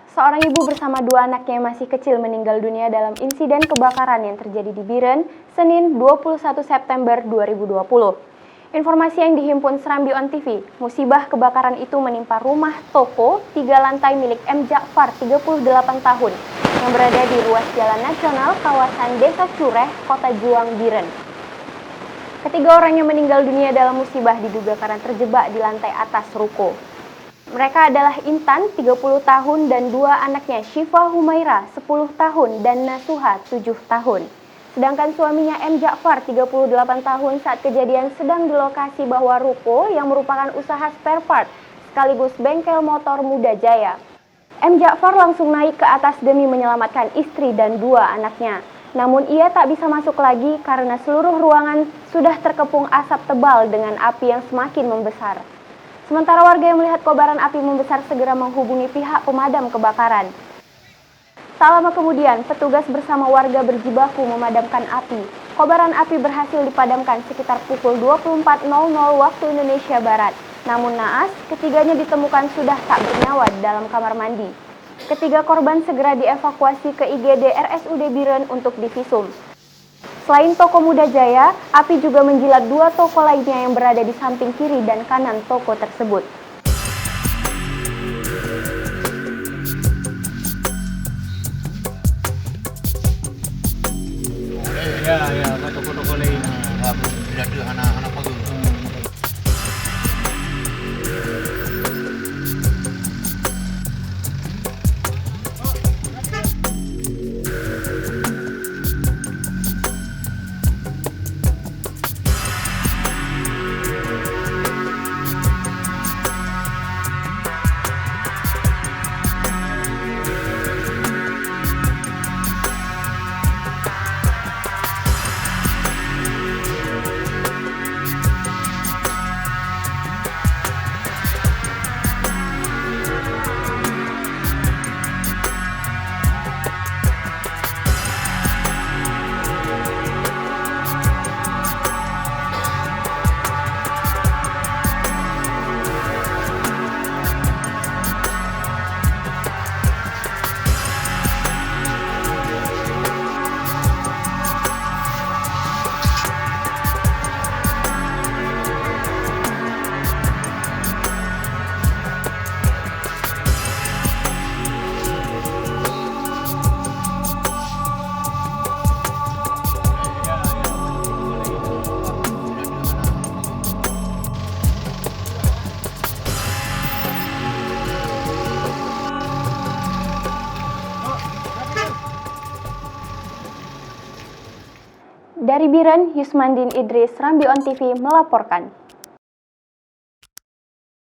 Seorang ibu bersama dua anaknya yang masih kecil meninggal dunia dalam insiden kebakaran yang terjadi di Biren, Senin 21 September 2020. Informasi yang dihimpun Serambi On TV, musibah kebakaran itu menimpa rumah toko 3 lantai milik M. Ja'far, 38 tahun, yang berada di ruas Jalan Nasional kawasan Desa Cureh, Kota Juang, Biren. Ketiga orang yang meninggal dunia dalam musibah diduga karena terjebak di lantai atas ruko. Mereka adalah Intan, 30 tahun, dan dua anaknya, Syifa Humaira, 10 tahun, dan Nasuha, 7 tahun. Sedangkan suaminya M. Ja'far, 38 tahun, saat kejadian sedang di lokasi bawah ruko yang merupakan usaha spare part, sekaligus bengkel motor Muda Jaya. M. Ja'far langsung naik ke atas demi menyelamatkan istri dan dua anaknya. Namun ia tak bisa masuk lagi karena seluruh ruangan sudah terkepung asap tebal dengan api yang semakin membesar. Sementara warga yang melihat kobaran api membesar segera menghubungi pihak pemadam kebakaran. Tak lama kemudian, petugas bersama warga berjibaku memadamkan api. Kobaran api berhasil dipadamkan sekitar pukul 24.00 waktu Indonesia Barat. Namun naas, ketiganya ditemukan sudah tak bernyawa di dalam kamar mandi. Ketiga korban segera dievakuasi ke IGD RSUD Biren untuk divisum. Selain toko Muda Jaya, api juga menjilat dua toko lainnya yang berada di samping kiri dan kanan toko tersebut. Ya, toko-toko lain. Tidak ada anak-anak bagus. Dari Biren, Yusmandin Idris, Serambi On TV melaporkan.